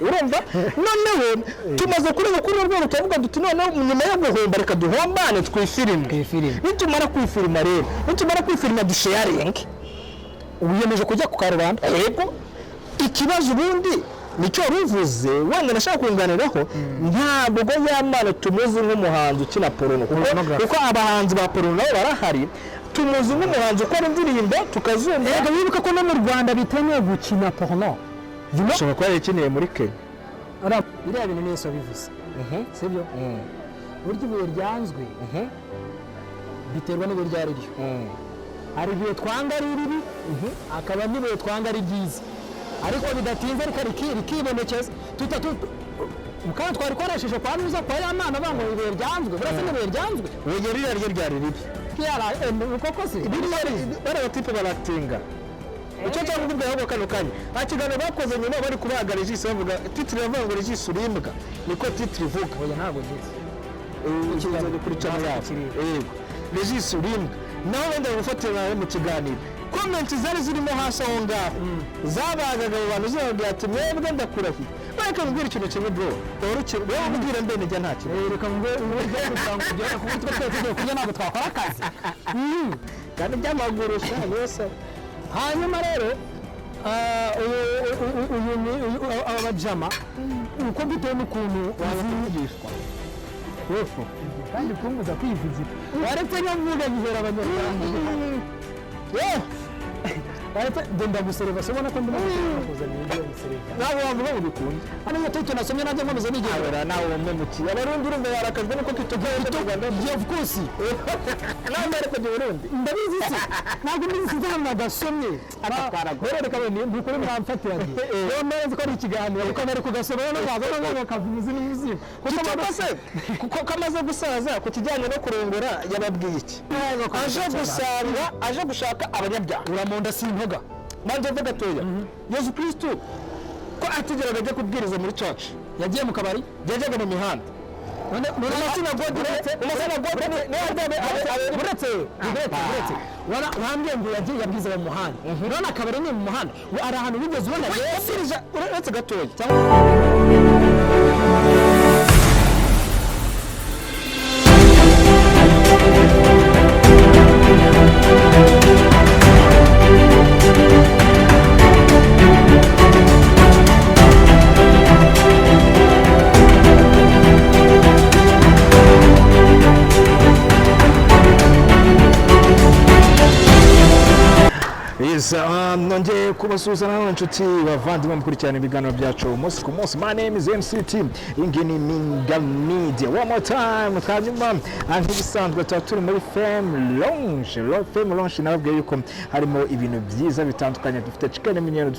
urumva noneho tumaze kureba kuri urwo tuvuga duti noneho nyuma yo guhomba reka duhombane twifilime nitumara kwifilima rero nitumara kwifilima dusharing ubiyemeje kujya ku karubanda yego ikibazo ubundi nicyo ruvuze wenda nashaka kunganiraho ntabwo Yamana tumuzi nk'umuhanzi ukina porno kuko abahanzi ba porno nabo barahari tumuzi nk'umuhanzi ukora indirimbo tukazumva yego bibuka ko no mu Rwanda bitemewe gukina porno ushobora kuba yakineye muri Kenya iriya bintu nese bivuze sibyo buryo ibuye ryanzwe biterwa n'ibuye ryari ryo hari ibuye twanga ari ribi akaba n'ibuye twanga ari ryiza ariko bidatinze rikibonekeza mukanya twari koresheje kwa nuza kwa Yamana bango ibuye ryanzwe burasa n'ibuye ryanzwe ubuye ririya ryo ryari ribi koko se bari batipe baratinga icyo cyangwa ubwo ahubwo kano kanya akigana bakoze nyuma bari kubagara ijisho bavuga titre yavuga ngo ijisho urimbwa niko titre ivuga oya ntago nziza ikibazo kuri channel yacu yego ijisho urimbwa naho wenda gufatira mu kiganiro comment zari zirimo hasi aho ngaho zabagaga abantu zibabwira ati mwebwe ndakurahi bareka mbwira ikintu kimwe bro wowe ubwira mbene njya nta kintu reka ngo gusanga kugera ku mutwe twese kujya ntabwo twakora akazi kandi byamaguru cyane yose hanyuma rero abajama uko bitewe n'ukuntu wavugishwa yego kandi kumbuza kwivugira waretse nyavuga gihera abanyarwanda Denda gusereva sobona ko ndimo kuzana ibyo gusereva nabo bavuga ngo bikunze hano muteto nasomye nanjye nkomeze nigera nawe umuti abarundi urumva barakazwe nuko tutogoye Rwanda of course nawe ariko di Burundi ndabizi se ntabwo mbizi nzamwa gasomye arakara reka bene ndukuri mwamfatiranye yo neza ko ari ikiganiro kuko bari kugasoma no bazana bakavuza n'umuzimu kuko kamaze gusaza ku kijyanye no kurongora yababwiye iki aje gushaka abanyabyaha uramonda sintoga manje mvuga toya Yesu Kristo ko atigeraga ajya kubwiriza muri church yagiye mu kabari yajaga mu mihanda uretse wambwiye ngo yagiye yabwiza mu muhanda none akabari ni mu muhanda ari ahantu bigeze ubona uretse gatoya nongeye kubasuzana n'inshuti bavandimwe mukurikirana ibiganiro byacu umunsi ku munsi. My name is MCT ingini Minga Media. One more time twanyuma nk'ibisanzwe turi muri Fame Lounge nababwiye yuko harimo ibintu byiza bitandukanye. Dufite chicken minyero,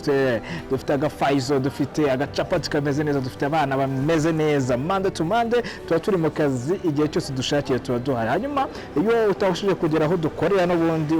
dufite agafaizo, dufite agacapati kameze neza, dufite abana bameze neza. Monday to Monday turi mu kazi igihe cyose dushakiye tuba duhari. Hanyuma iyo utashije kugera aho dukorera n'ubundi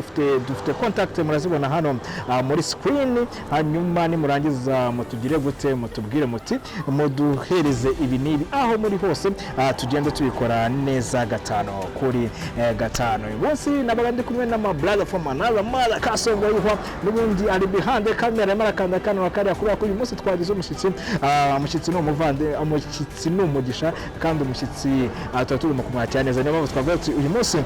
dufite contact murazibona hano muri screen. Hanyuma nimurangiza mutugire gute mutubwire muti muduhereze ibi nibi aho muri hose tugende tubikora neza gatano kuri gatano. Bose nabagandi kumwe na my brother from another mother kasongo yuho n'ubundi ari behind camera marakanda kana wakari akura ko uyu munsi twagize umushyitsi no muvande umushyitsi n'umugisha kandi umushyitsi atatu mu kumwakira neza. Niyo mpamvu twavuga uyu munsi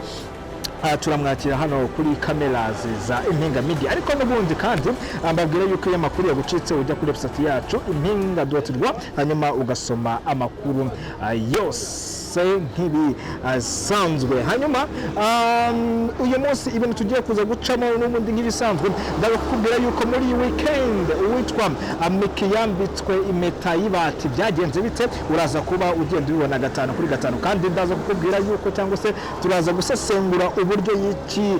turamwakira hano kuri cameras za Impinga Media. Ariko n'ubundi kandi mbabwira yuko iyo makuru yagucitse ujya kuri website yacu impinga.rwa hanyuma ugasoma amakuru yose nk'ibi asanzwe. Hanyuma uyu munsi ibintu tugiye kuza gucamo n'ubundi nk'ibisanzwe ndabakubwira yuko muri weekend witwa MICKY yambitswe impeta y'ibati byagenze bite uraza kuba ugenda ubibona gatano kuri gatano. Kandi ndaza kukubwira yuko cyangwa se turaza gusesengura uburyo yiki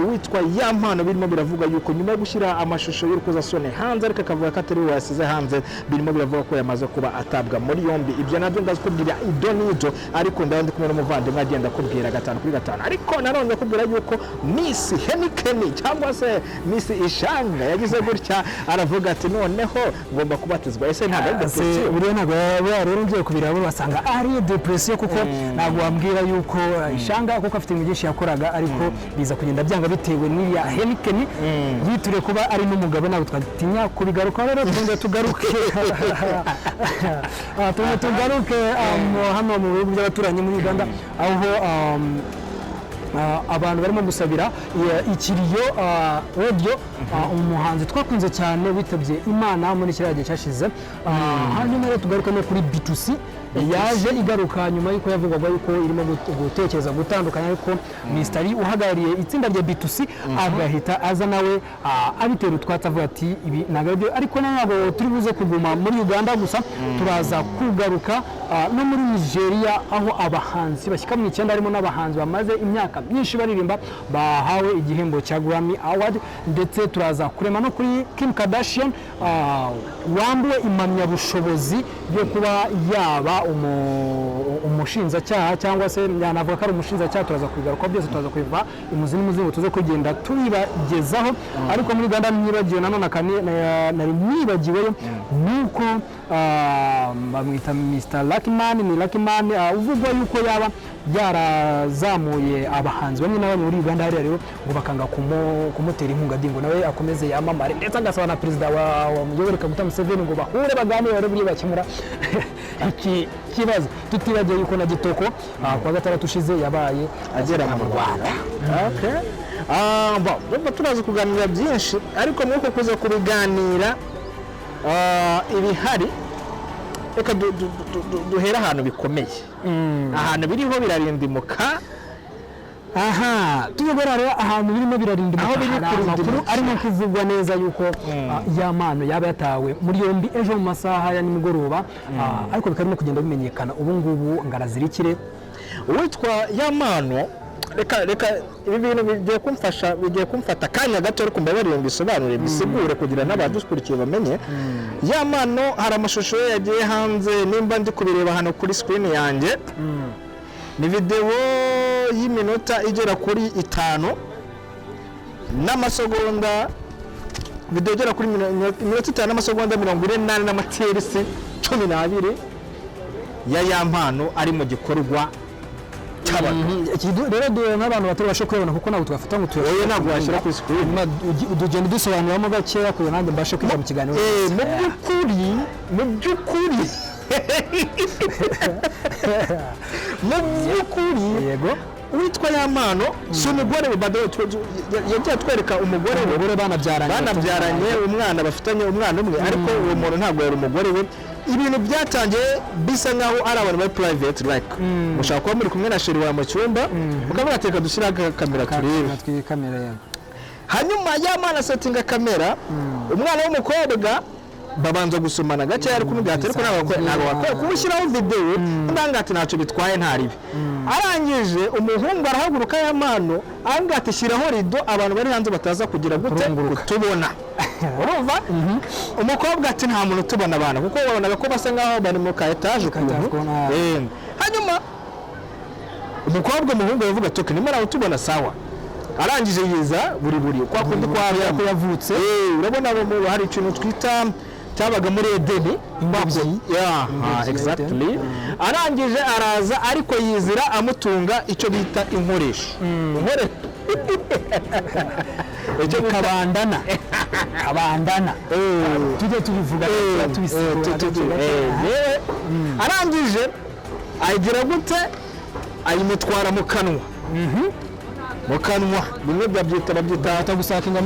witwa Yampano birimo biravuga yuko nyuma yo gushyira amashusho y'urukozasone hanze ariko akavuga ko atari we yasize hanze birimo biravuga ko yamaze kuba atabwa muri yombi. Ibyo nabyo ndazikubwira idonido ariko ndabandi kumwe n'umuvandimwe agenda kubwira gatano kuri gatano. Ariko nanone kubwira yuko Miss Henikeni cyangwa se Miss Ishanga yagize gutya aravuga ati noneho ngomba kubatizwa. Ese ntabwo ari depression buriya ntabwo rero ngiye kubirabo basanga ari depression kuko ntabwo wambwira yuko Ishanga kuko afite imigisha yakoraga ariko biza kugenda byanga bitewe n'iya Heineken yituriye kuba ari n'umugabo ntabwo twatinya kubigaruka rero tugaruke hano mu bihugu by'abaturanyi muri Uganda aho abantu barimo gusabira ikiriyo radio umuhanzi twakunze cyane witabye Imana muri kiriya gihe cyashize hanyuma rero tugaruka no kuri B2C yaje igaruka nyuma y'uko yavugwaga yuko irimo gutekereza gutandukanya ariko Mr. uhagarariye itsinda rya B2C agahita aza nawe abitera utwatsi avuga ati ibi nagabyo ariko ntabwo turi buze kuguma muri Uganda gusa turaza kugaruka no muri Nigeria aho abahanzi bashyika mu 9 harimo n'abahanzi bamaze imyaka myinshi baririmba bahawe igihembo cya Grammy Award ndetse turaza kurema no kuri Kim Kardashian wambuwe impamyabushobozi yo kuba yaba umushinjacyaha cyangwa se yanavuga ko ari umushinjacyaha turaza kubigaruka byose turaza kubiva imuzi n'umuzingo tuze kugenda tubibagezaho ariko muri Uganda nibagiwe nanone nari nibagiweyo nuko bamwita Mr. Luckman ni Luckman uvugwa yuko yaba yarazamuye abahanzi bamwe na bamwe muri Uganda hari rero ngo bakanga kumutera inkunga dingo nawe akomeze yamamare ndetse agasaba na perezida wa Muyobora Kaguta Museveni ngo bahure baganire bari buri bakimura iki kibazo tutibagiye yuko na Gitoko kwa gatandatu ushize yabaye agera mu Rwanda. Bon turaza kuganira byinshi ariko nuko kuza kubiganira ibihari reka duhera ahantu bikomeye ahantu biriho birarindimuka tuyobora rero ahantu birimo birarindimuka aho biri kurindira arimo kuvugwa neza yuko Yamano yaba yatawe muri yombi ejo mu masaha ya nimugoroba ariko bikarimo kugenda bimenyekana ubu ngubu ngarazirikire uwitwa Yamano reka ibi bintu bigiye kumfata kanya gato ariko mbabarire mbisobanure bisigure kugira n'abadukurikiye bamenye Yamano hari amashusho yagiye hanze nimba ndi kubireba hano kuri screen yanjye ni video y'iminota igera kuri 5 n'amasegonda video igera kuri minota 5 n'amasegonda 48 n'amaterisi 12 ya Yampano ari mu gikorwa rero duhe n'abantu batari bashe kubona kuko ntabwo twafata ngo tuyoye ntabwo washyira kuri screen tugenda dusobanuramo gakeya kugira nanjye mbashe kwiga mu kiganiro mu by'ukuri yego witwa Yamano si umugore we yagiye twereka umugore we banabyaranye umwana bafitanye umwana umwe ariko uwo muntu ntabwo yari umugore we ibintu byatangiye bisa nkaho ari abantu bari private like mushaka kuba muri kumwe na sheri wa mu cyumba ukabateka dushyira kamera turebe hanyuma Yamano settinga kamera umwana w'umukobwa babanza gusomana gake ari kumugata ariko ntabwo wakora kumushyiraho video ndangati ntacyo bitwaye ntaribi arangije umuhungu arahaguruka Yamano angati shyiraho rido abantu bari hanze bataza kugira gute kutubona urumva umukobwa ati nta muntu tubona abantu kuko wabonaga ko basa ngaho bari mu ka etage hanyuma umukobwa umuhungu yavuga ati nimara utubona sawa arangije yiza buri kwa kundi kwa yavutse urabona hari ikintu twita cyabaga muri Edeni ingobyi exactly arangije araza ariko yizira amutunga icyo bita inkoresho icyo kabandana tujye tubivuga tubisigura arangije ayigira gute ayimutwara mu kanwa bimwe babyita gusakinga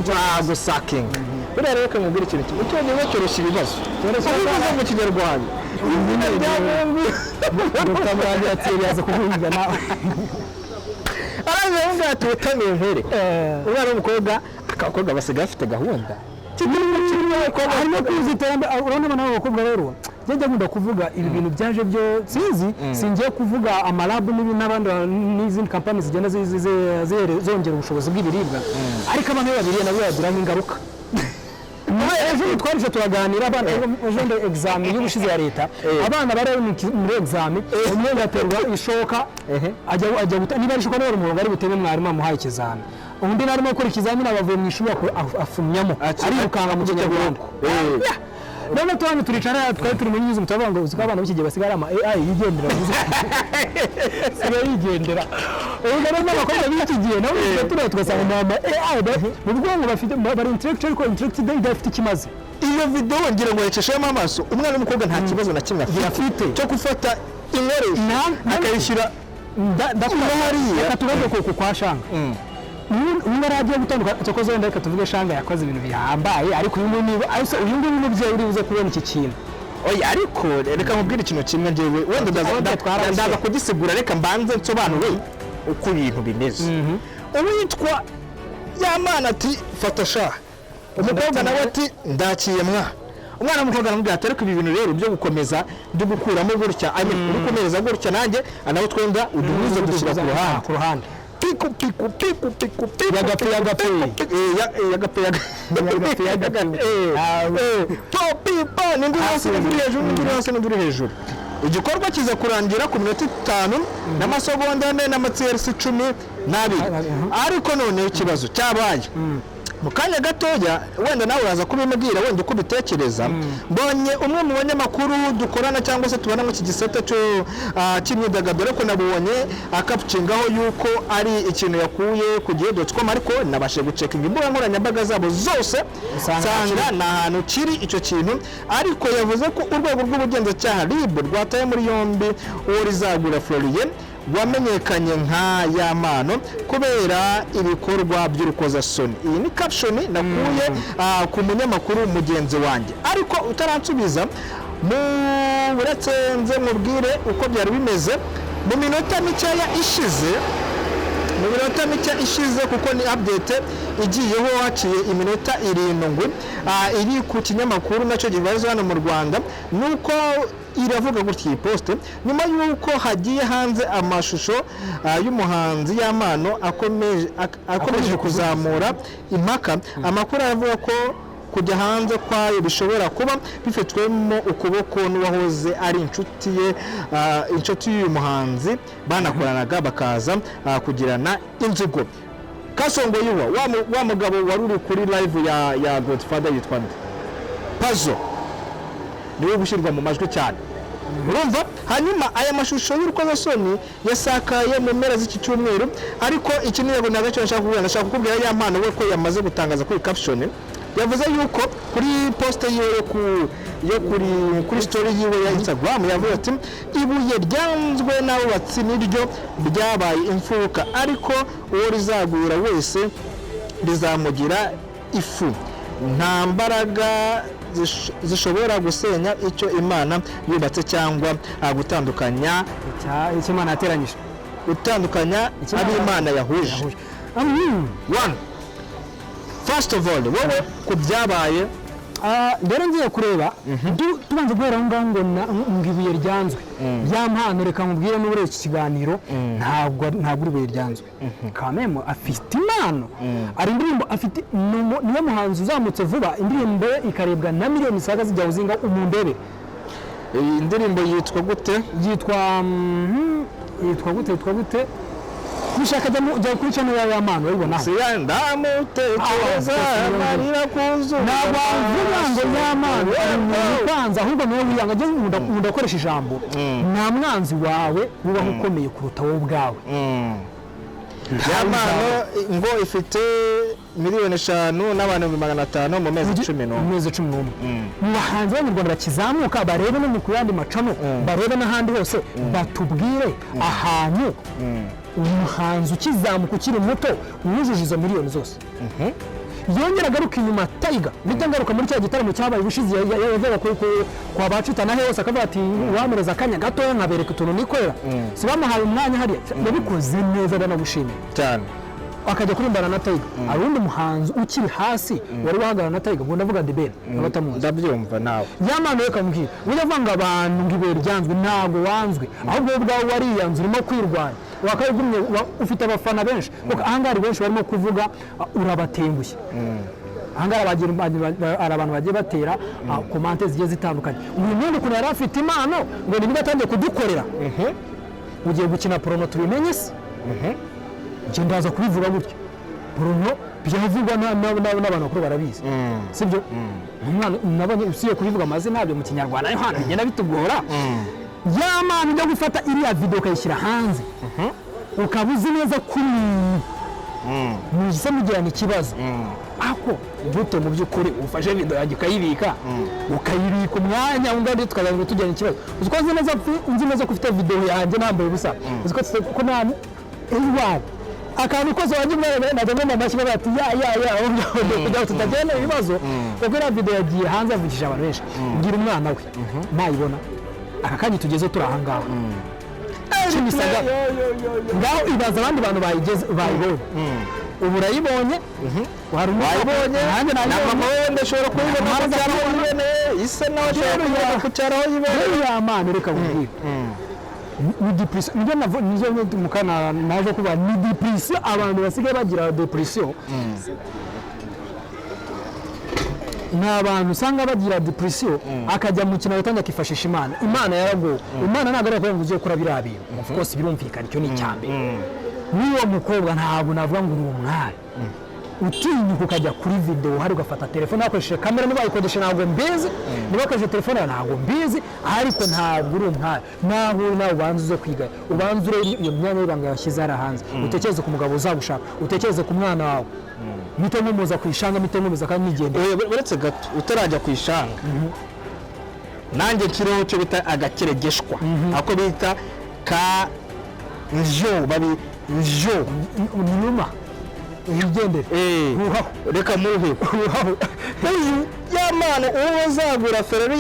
gusakinga buriya rero kamubwira ikintu kimwe cyonyine cyoroshya ibibazo cyoroshya mu kinyarwanda izina rya bombi mutamuranje yatsiriyaza kuvuga nawe aravuga ati utamiye nkere umwana w'umukobwa akakobwa basigaye afite gahunda harimo kwiziteramba urabona nawe abakobwa rero njye nkunda kuvuga ibi bintu byaje byo singiye kuvuga amalabu n'abandi n'izindi companies zigenda zongera ubushobozi bw'ibiribwa ariko abantu babiriye nabo yagira ingaruka ejo twarije turaganira abana ejo ndo examen y'ubushize ya leta abana bari muri examen umwe gaterwa ishoka ajya guta niba ari ishoka n'uwo umuntu bari butebe mwarimu amuhaye ikizami undi narimo gukora ikizamini abavuye mu ishuri afumyamo ari ukanga mu kinyarwanda none tubane turicara twari turi muri nyuzi mutavuga ngo uziko abana b'iki basigara ama AI yigendera sigaye yigendera ubu rero n'abakobwa b'iki gihe nabo tugasanga mama AI mu bwonko bafite bari intellectual ko intellectual idafite ikimaze iyo video ngira ngo yeceshemo amaso umwana w'umukobwa nta kibazo na kimwe afite cyo gufata inkoresho akayishyira ndakuriya tubaze ko kwa shanga uyu aragiye gutandukana cyo koze wenda tuvuge shanga yakoze ibintu bihambaye ariko uyu nguyu n'umubyeyi uribuze kubona iki kintu oya ariko reka nkubwire ikintu kimwe njyewe wenda ndaza kugisigura reka mbanze nsobanure uko ibintu bimeze uwitwa Yamana ati fata sha umukobwa nawe ati ndakiye mwa umwana w'umukobwa aramubwira ati ariko ibi bintu rero byo gukomeza byo gukuramo gutya uri kumereza gutya nanjye nawe twenda uduhuze dushyira ku ruhande piku yagape hejuru igikorwa kiza kurangira ku minota 5 n'amasegonda n'amatsiyerisi 12 ariko none ikibazo cyabaye mu kanya gatoya wenda nawe uraza kubimubwira wenda uko bitekereza mbonye umwe mu banyamakuru dukorana cyangwa se tubana mu kigisata cy'imyidagaduro ko nabonye akapucingaho yuko ari ikintu yakuye ku gihe.com ariko nabashe gucekinga imbuga nkoranyambaga zabo zose sanga na ahantu kiri icyo kintu ariko yavuze ko urwego rw'ubugenzacyaha RIB rwataye muri yombi uwo rizagura Florien wamenyekanye nka Yamano kubera ibikorwa by'urukozasoni. Iyi ni caption nakuye ku munyamakuru mugenzi wanjye ariko utaransubiza mu uretse nze mubwire uko byari bimeze mu minota mikeya ishize kuko ni update igiyeho haciye iminota 7 iri ku kinyamakuru nacyo gibarizwa hano mu Rwanda nuko iravuga gutya poste nyuma yuko hagiye hanze amashusho y'umuhanzi Yamano akomeje kuzamura impaka amakuru avuga ko kujya hanze kwayo bishobora kuba bifitwemo ukuboko n'uwahoze ari inshuti y'uyu muhanzi banakoranaga bakaza kugirana inzigo. Kasongo yuwa wa mugabo wari uri kuri live ya Godfather yitwa Pazo niwe gushyirwa mu majwi cyane urumva. Hanyuma aya mashusho y'urukozasoni yasakaye mu mpera z'iki cyumweru ariko iki ni yego nagacho nshaka kukubwira Yamano we ko yamaze gutangaza kuri caption yavuze yuko kuri poste yiwe kuri story yiwe ya Instagram yavuze ati ibuye ryanzwe n'abubatsi niryo byabaye imfuruka ariko uwo rizagura wese rizamugira ifu nta mbaraga zishobora gusenya icyo Imana yubatse cyangwa gutandukanya icyo Imana yateranyije gutandukanya ari Imana yahuje. One first of all wowe ku byabaye mbere ngiye kureba tubanze guhera aho ngaho ngo ibuye ryanzwe Yampano reka mubwire n'ubure iki kiganiro ntabwo ibuye ryanzwe kamemo afite impano ari indirimbo afite niyo muhanzi uzamutse vuba indirimbo ikarebwa na miliyoni saga zijya uzinga umundebe. Iyi ndirimbo yitwa gute? yitwa gute nishaka jya kuri channel ya Yamano urabona ndamutekereza marira kuzu nabavuga ngo Yamano kwanza ahubwo nawe wiyanga je ndakoresha ijambo nta mwanzi wawe uba ukomeye kuruta wowe ubwawe. Yamano ngo ifite miliyoni 5 n'abantu 500 mu mezi 11 mu bahanzi bo mu Rwanda bakizamuka barebe no mu kuyandi macano barebe n'ahandi hose batubwire ahantu umuhanzi ukizamuka ukiri muto wujuje izo miliyoni zose. Yongera agaruka inyuma Tiger bitangaruka muri cya gitaramo cyabaye ubushize yavuga kwa bacitana hose akavuga ati wamereza akanya gato nkabereka utuntu nikorera sibamuhaye umwanya hariya yabikoze neza banagushimira cyane akajya kurimbana na Tiger. Arundi muhanzi ukiri hasi wari wahagarana na Tiger ngo ndavuga Debel abatamuzi ndabyumva nawe Yamano reka mbwira uyavanga abantu ngibe ryanzwe ntago wanzwe ahubwo ubwawe wariyanze urimo kwirwanya wakayigumye ufite abafana benshi kuko ahangari benshi barimo kuvuga urabatengushye ahangara abantu bagiye batera komante zigiye zitandukanye uyu muntu kuno yari afite impano ngo niba atangiye kudukorera ugiye gukina promo tubimenye se nje ndaza kubivuga gutyo promo byavugwa n'abantu bakuru barabizi sibyo umwana nabonye usiye kubivuga amazina nabyo mu kinyarwanda hano bigenda bitugora yamana ujya gufata iriya video ukayishyira hanze ukabuzi neza ko mujise mugirana ikibazo ako gute mu by'ukuri ufashe video yanjye ukayibika umwanya ungandi tukazana tujyana ikibazo uzikoze neza unzi neza ko ufite video yanjye nambaye ubusa uzikoze ko nta ewa akantu koze wanjye mwere najya mu mashyi bati ya kujya tutagenda ibibazo kuko iriya video yagiye hanze avugije abantu benshi ngira umwana we ntayibona aka kanya tugeze turi aha ngaho kimisaga ngaho ibaza abandi bantu bayibonye ubu urayibonye wari umubonye nanjye mama we ndashobora kuyibona ko cyarabonye ise nawe cyarabonye ko cyarabonye ya mana reka kubwira ni depression nizo mukana naje kuba ni depression abantu basigaye bagira depression n'abantu usanga bagira depression akajya mu kintu agatanga akifashisha imana yarago imana ntabwo ari ko ugiye kura birabira of course birumvikana icyo ni cyambe niwo mukobwa ntabwo navuga ngo uri umwari utinyuka ukajya kuri video hari ugafata telefone akoresheje kamera niba ayikoresha ntabwo mbizi niba akoresheje telefone ntabwo mbizi ariko ntabwo uri umwari nawe ubanza uze kwiga ubanza urebe iyo myanya y'ibanga yashyize hari hanze utekereze ku mugabo uzagushaka utekereze ku mwana wawe mite nkumuza kwishanga mite nkumuza kandi nigende uretse gato utarajya kwishanga nanjye kiriho cyo bita agakeregeshwa ako bita ka njo babi njo nyuma ugendere reka muhe yamana uwo uzagura Ferrari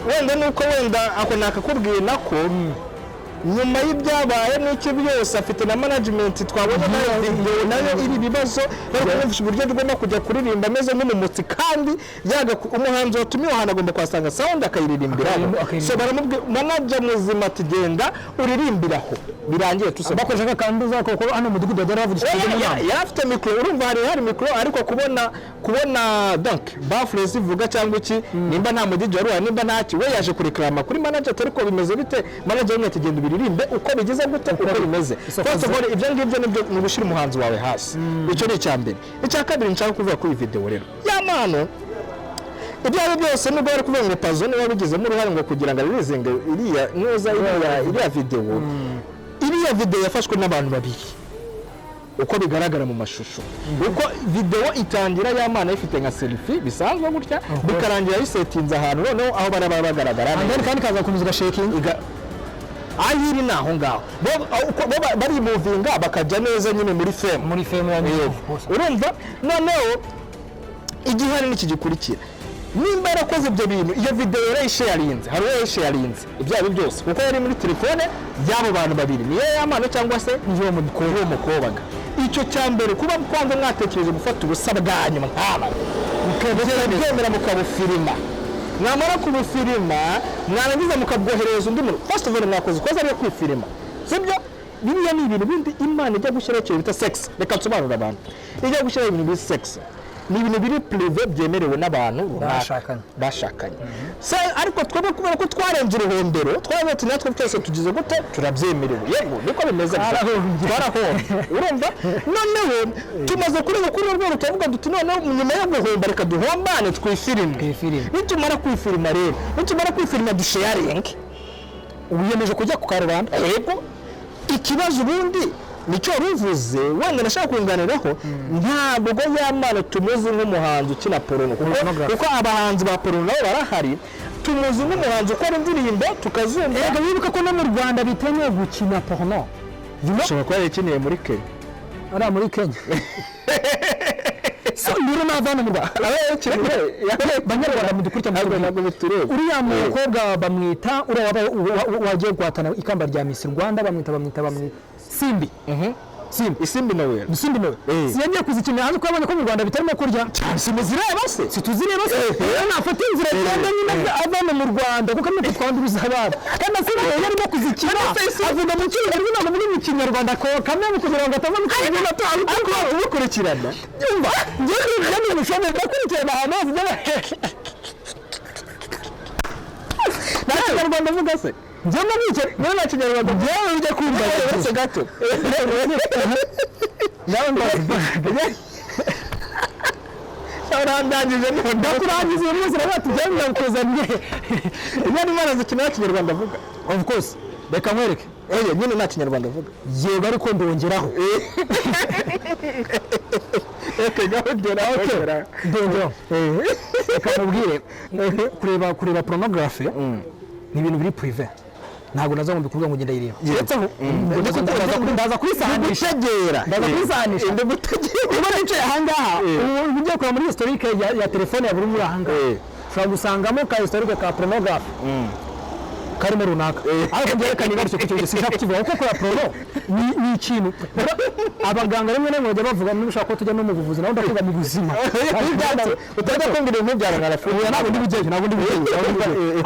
wenda nuko wenda ako nakakubwiye nako nyuma y'ibyabaye n'icyo byose afite na management twabonye nayo iri bibazo bakumvisha uburyo tugomba kujya kuririmba ameze nk'umumutsi kandi yaga umuhanzi watumiwe hano agomba kwasanga sound akayiririmbira so baramubwira manager muzima tugenda uririmbiraho birangiye tusaba bakoresha kandi uzakoko hano mudugudu daravugisha yarafite micro urumva hari micro ariko kubona donc bafles ivuga cyangwa iki nimba nta mudije wari nimba ntaki we yaje kurikrama kuri manager ariko bimeze bite manager umwe tugenda biririmbe uko bigize gute uko bimeze twese gore ibyo ngibyo nibyo ni gushira umuhanzi wawe hasi icyo ni cyambere icya kabiri nshaka kuvuga kuri video rero yamano ibyo ari byose nubwo bari kuvuga ngo pazo niwe bigizemo uruhare ngo kugira ngo arizinge iriya video yafashwe n'abantu babiri uko bigaragara mu mashusho uko video itangira yamana ifite nka selfie bisanzwe gutya bikarangira yisetinze ahantu noneho aho baraba bagaragara kandi kaza kunuza shaking ahiri naho ngaho bari movinga bakajya neza nyine muri fame ya niyo urumva noneho igihari n'iki gikurikira nimba yarakoze ibyo bintu iyo video yarayisharinze hari yarayisharinze ibyabi byose kuko yari muri telefone y'abo bantu babiri niyo yamana cyangwa se niyo mukobwa icyo cyambere kuba kwanza mwatekereje gufata ubusaba bwanyu nk'aba mukabwemera mukabufirima mwamara kubufirima mwarangiza mukabwohereza undi muntu first of all mwakoze koza ari kwifirima sibyo biriya ni ibintu bindi imana ijya gushyira cyo bita sex reka nsobanura abantu ijya gushyira ibintu bita sex ni ibintu biri privé byemerewe n'abantu bashakanye se ariko twebwe kubera ko twarenze uruhondero twabaye ati natwe twese tugize gute turabyemerewe yego niko bimeze twarahomba urumva noneho tumaze kuri urwo tuvuga duti noneho nyuma yo guhomba reka duhombane twifirime nitumara kwifirima rero nitumara kwifirima dusharing ubiyemeje kujya ku karubanda yego ikibazo ubundi nicyo ruvuze wenda nashaka kunganiraho ntabwo yamana tumuzi nk'umuhanzi ukina porno kuko abahanzi ba porno nabo barahari tumuzi nk'umuhanzi ukora indirimbo tukazumva yego wibuka ko no mu Rwanda bitemewe gukina porno ushobora kuba yakineye muri Kenya ari muri Kenya so ndiro navana mu Rwanda banyarwanda mudukurikira ntabwo bitureba uriya mukobwa bamwita wagiye guhatana ikamba rya Miss Rwanda bamwita Simbi Simbi nawe siyagiye kuzikina hanze kwabonye ko mu Rwanda bitarimo kurya simuzireba se situzireba se nafata inzira cyane nyine avana mu Rwanda kuko amwe twanduruza abantu kandi asira yarimo kuzikina avuga mu cyongereza ntabwo muri mu Kinyarwanda ko kamwe kugira ngo atava mu Kinyarwanda ariko ubukurikirana yumva ngiye mushobora gukurikirana ahantu hose Rwanda vuga se njyana n'icyo niyo nta Kinyarwanda byawe ujya kumva uretse gato Arandangije none ndakurangiza uyu munsi rero tujyanye kuzanye nyine imana zikina kinyarwanda avuga of course reka nkwereke nyine nta kinyarwanda avuga yego ariko ndongeraho ndongeraho reka mubwire kureba pornography ni ibintu biri privé ntabwo naza ngo mbikuvuga ngo ngenda yireba yeretseho ndaza kwisanisha uba nicaye ahangaha ugiye kureba muri historique ya telefone ya buri umwe ahangaha ushobora gusangamo ka historique ka pornography karimo runaka ariko byerekana ingaruka ku cyo sinshaka kukivuga kuko kora prono ni ikintu abaganga rimwe n'imwe bajya bavuga niba ushaka ko tujya no mu buvuzi naho ndakuga mu buzima utaza kumbira ibintu byara ngarafuye ntabwo ndibigeye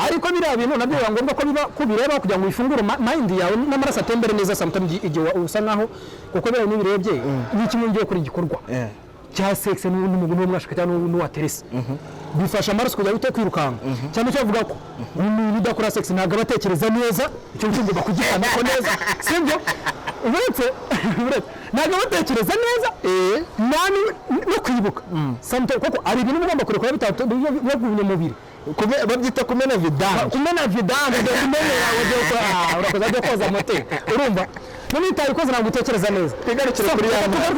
ariko biriya bintu nabyo biba ngombwa ko biba kubireba kugira ngo wifungure mind yawe n'amaraso atembere neza sometimes igihe usa naho kuko biriya nibirebye ni kimwe ngiye kuri igikorwa cya sex n'umwashaka cyangwa n'uwaterese bifasha amaraso kujya gute kwirukanga cyane cyo avuga ko umuntu udakora sex ntabwo abatekereza neza icyo cyumva bakugikana ko neza sibyo uretse ntabwo abatekereza neza nani no kwibuka sometimes kuko ari ibintu ugomba kurekura bitatu byo mubiri babyita kumena vidanga urakoza byo koza mote urumva none itarikoze ntabwo utekereza neza igarukira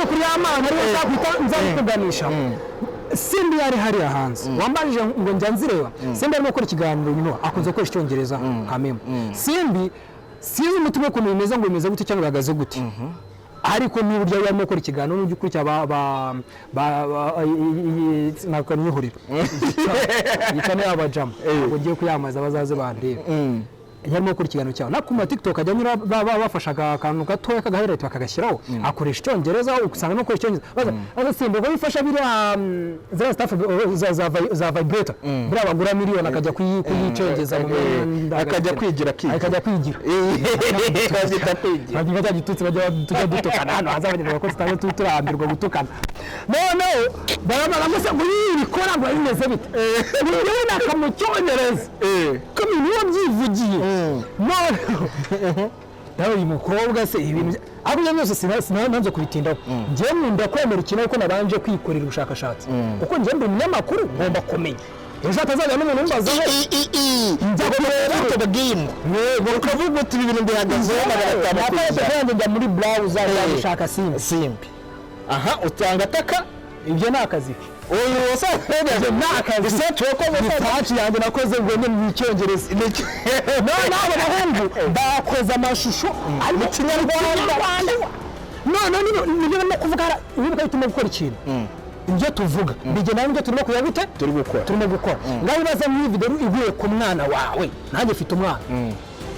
kuri y'amana ariyo nzakwita nzakuganisha Simbi yari hari hanze wambanije ngo njya nzireba Simbi arimo gukora ikiganiro nyino akunze gukoresha icyongereza kameme Simbi sizi umutima ukuntu bimeze ngo bimeze gute cyangwa bihagaze gute ariko ni uburyo yarimo gukora ikiganiro n'ugikuri cya nakanihurira yikane abajama ngo ngiye kuyamaza bazaze bandebe yarimo gukora ikiganiro cyawe nakuma TikTok ajya bafashaga akantu gatoya kagahereta bakagashyiraho akoresha icyongereza usanga no gukora icyongereza baza Simba ngo bifasha biriya za staff za vibrator biriya bagura miliyoni akajya kuyicengeza akajya kwigira bajya gitutsi bajya dutukana hano hazabagenda ko tutaje turambirwa gutukana none barabara musa ngo yikora ngo bimeze bite niwe nakamucyongereza ko niwe byivugiye nawe uyu mukobwa se ibintu abyo byose sinanze kubitindaho ngiye nkunda kwemera ikintu ariko nabanje kwikorera ubushakashatsi kuko ngiye ndi umunyamakuru ngomba kumenya ejo atazajya n'umuntu umbazaho njya kureba tubagimo ukavuga uti ibintu bihagaze njya muri browser yashaka simbi aha utanga ataka ibyo ni akazi uyu wose nakazi research yanjye nakoze ngo ni mu cyongereza none abahungu bakoze amashusho ari mu kinyarwanda none niba no kuvuga wibuka bituma gukora ikintu ibyo tuvuga bigena n'ibyo turimo kuya gute turimo gukora ngaho baza mu video iguye ku mwana wawe nanjye mfite umwana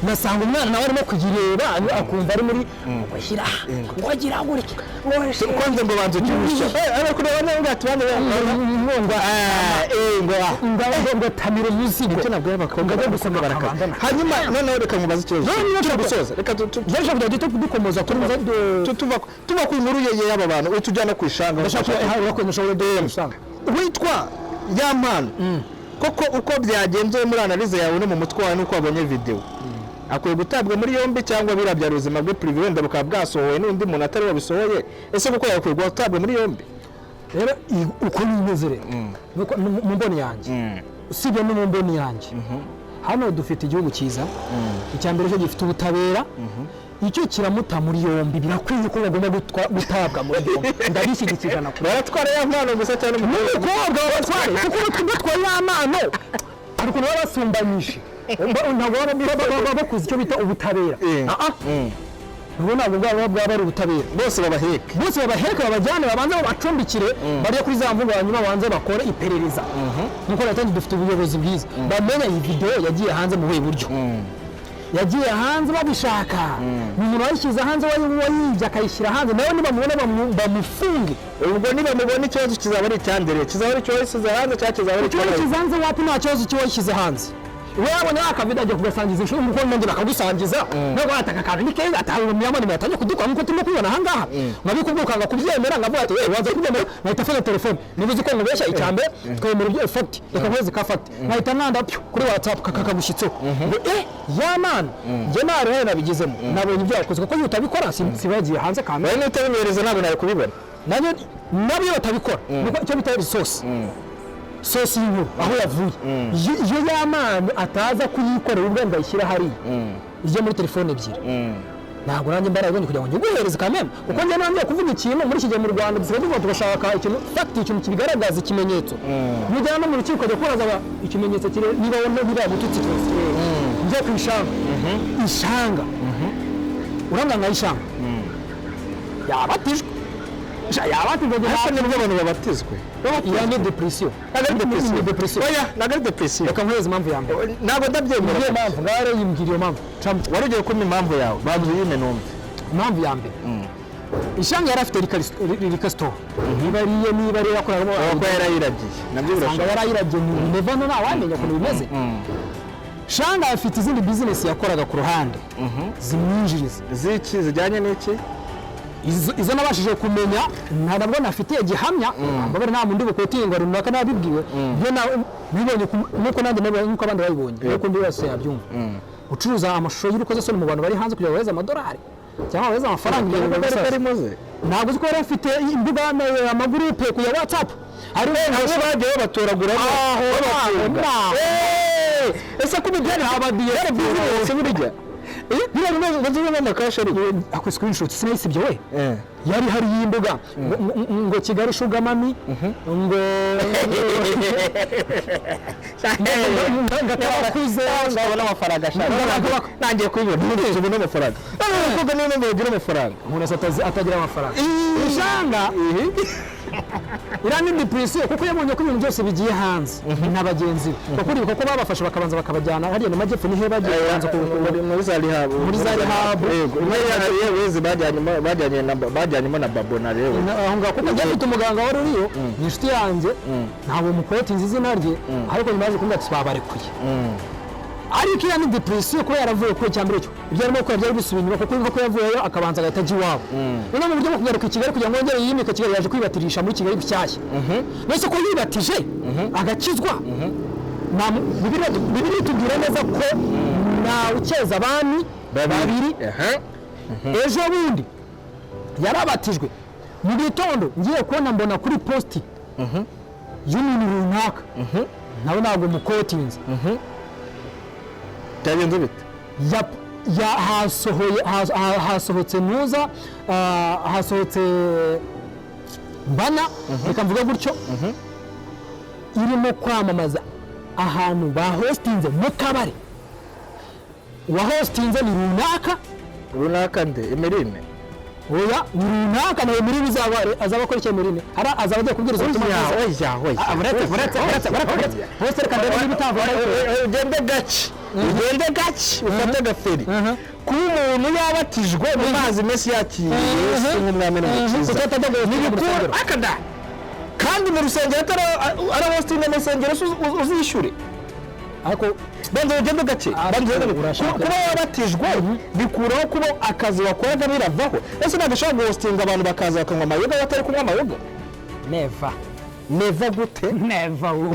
nasanga umwana nawe arimo kugireba akumva ari muri gushyira wagira gutya kwanze ngo banze cyushye ariko rero ngo atubane ngo tamire music cyo nabwo y'abakobwa byo gusoma barakaba hanyuma none reka mubaze ikibazo cyo gusoza reka tujye kujya dukomoza tuba ku nkuru y'aba bantu utujyana ku ishanga witwa Yampano koko uko byagenze muri analize yawe no mu mutwe wawe nuko wabonye video akwiye gutabwa muri yombi cyangwa birabya ubuzima bwe privé wenda bukaba bwasohoye n'undi muntu atari wabisohoye ese kuko yakwiye gutabwa muri yombi rero uko nimeze rero mu mboni yanjye usibye no mu mboni yanjye hano dufite igihugu cyiza icyambere cyo gifite ubutabera icyo kiramuta muri yombi birakwiye ko bagomba gutabwa muri yombi ndabishyigikirana baratwara Yampano gusa cyane umukobwa baratwara kuko batwara Yampano ariko nabo basumbanyije ntabwo bakuze icyo bita ubutabera ubu ntabwo bwaba ari ubutabera bose babaheka babajyane babanze babacumbikire bariya kuri za mvugo hanyuma babanze bakore iperereza nuko natangiye dufite ubuyobozi bwiza bamenya iyi video yagiye hanze mu buhe buryo yagiye hanze babishaka umuntu wayishyize hanze wayibye akayishyira hanze nawe nibamubona bamufunge ubwo nibamubona ikibazo kizaba ari icyandere kizaba ari icyo wayishyize hanze cyangwa kizaba ari icyo wayishyize hanze wapi nta kibazo cyo wayishyize hanze wabona akavido ajya kugasangiza inshuti umukono nongera akagusangiza nubwo ataka kandi ni keza atanga miyamani batangiye kudukora nkuko turimo kubibona aha ngaha nkabikubwukanga kubyemera ngavuga ati waza kubyemera nahita fata telefone nibuze ko ngubeshya icyambe twemera ibyo fact ikakwezi ka fact nahita nanda kuri WhatsApp kakagushyitseho Yampano je nare nabigizemo nabonye ibyo yakoze kuko yutabikora sibagiye hanze kamera n'utabimereza ntabwo nawe kubibona nanyo nabyo batabikora nuko icyo bita resource sosi y'inkuru aho yavuye iyo y'amana ataza kuyikorera ubwo ndayishyira hariya ije muri telefone ebyiri ntabwo nanjye mbaraga kugira ngo nguhereze kameme uko njye nanjye kuvuga ikintu muri iki gihe mu Rwanda dusigaye tuvuga tugashaka ikintu fact ikintu kibigaragaza ikimenyetso mujyana no mu rukiko kujya kubaza ikimenyetso kire niba wone biragututse twese njye ku ishanga uranga nka ishanga yabatijwe yabatijwe hasi n'ibyo abantu babatizwe iya ni depression oya nagari depression reka nkweze impamvu yanjye ntabwo ndabyemera impamvu ngare yimbwira iyo mpamvu wari ugiye kumpa impamvu yawe banzu yime numve impamvu ya mbere ishanga yari afite rikasito niba rero yakoramo ko yarayiragiye nabyo birashaka yarayiragiye neva no nawamenya ukuntu bimeze shanga afite izindi business yakoraga ku ruhande zimwinjiriza ziki zijyanye n'iki izo nabashije kumenya ntabwo nafitiye gihamya mbabare nta mundi bukotinga runaka nabibwiwe byo nibonye nuko nanjye nuko abandi babibonye nuko ndi wese yabyumva ucuruza amashusho y'urukozasoni mu bantu bari hanze kugira ngo baheze amadolari cyangwa baheze amafaranga ntabwo uzi ko yari afite imbuga amagurupe ku ya WhatsApp hari bamwe bagiye batoraguramo ese ko bijyanye abadiye business burya bira bimaze ngo n'amakashi ari ako screenshot sinayisibye we yari hari y'imbuga ngo Kigali Sugar Mami ngo ngatakuze ngabona amafaranga ashaka nangiye kwibona n'ubwo n'amafaranga kuko niyo ngo yagira amafaranga umuntu atagira amafaranga ishanga irani depression kuko yabonye ko ibintu byose bigiye hanze n'abagenzi bakuri kuko babafasha bakabanza bakabajyana hariya mu majyepfo nihe bagiye kubanza muri zari habo yeweze bajyanye na babona rero aho ngaho kuko gafite umuganga wari uriyo ni inshuti yanjye ntabwo mukoti izina rye ariko nibaje kumva twabarekuye ariko iya ni depression ko yaravuye ko cyambere cyo ibyo arimo ko byari bisubinira kuko ko yavuyeyo akabanza agahita jiwabo none mu buryo bwo kugaruka i Kigali kugira ngo yongere yimika Kigali yaje kwibatirisha muri Kigali bishyashya nese ko yibatije agakizwa bibiri tubwira neza ko na ukeza abami babiri ejo bundi yarabatijwe mu gitondo ngiye kubona mbona kuri posti y'umuntu runaka nawe ntabwo mukotinze cyagenze bite hasohotse nuza hasohotse mbana reka mvuga gutyo irimo kwamamaza ahantu bahostinze mu kabari wahostinze ni runaka nde Emeline oya runaka na Emeline azaba akora icyo Emeline azaba agiye kubwiriza ubutumwa buretse bose reka ndebe n'ibitavuga ugende gake ufate gaferi kuba umuntu yabatijwe mu mazi mesi yakiriye Yesu nk'umwami n'umukiza ntibikura akada kandi mu rusengero arabostinga mu rusengero uzishyure ariko banze ugende gake kuba yabatijwe bikuraho kuba akazi wakoraga biravaho ese nagashaka guhostinga abantu bakaza bakanywa amayoga batari kunywa amayoga neva gute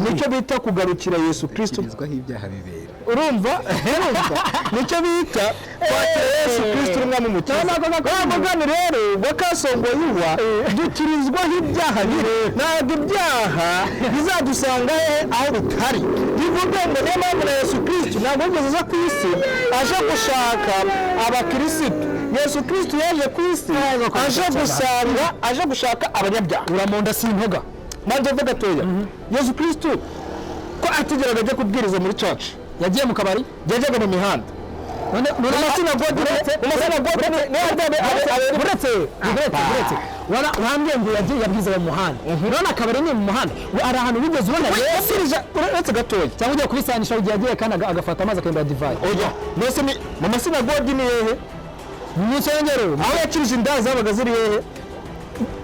nicyo bita kugarukira Yesu Kristo bizwaho ibyaha bibera urumva nicyo bita kwakira Yesu Kristo umwami mukiza bamugani rero bakasongo yuwa dukirizwaho ibyaha ntabwo ibyaha bizadusanga aho bitari bivuga ngo niyo mpamvu na Yesu Kristo ntabwo yigeze aza ku isi aje gushaka abakirisitu Yesu Kristo yaje ku isi aje gushaka abanyabyaha uramonda sintoga manze vuga toya Yesu Kristo ko atigeraga ajya kubwiriza muri church yagiye mu kabari yajaga mu mihanda none buretse wambye ngo yagiye yabwiza mu muhanda none akabari ni mu muhanda ari ahantu bigeze ubona uretse gatoya cyangwa ugiye kubisanisha ugiye agiye kandi agafata amazi akenda divide oya nese mu masinagogi ni hehe mu nsengero aho yakirije inda zabaga ziri hehe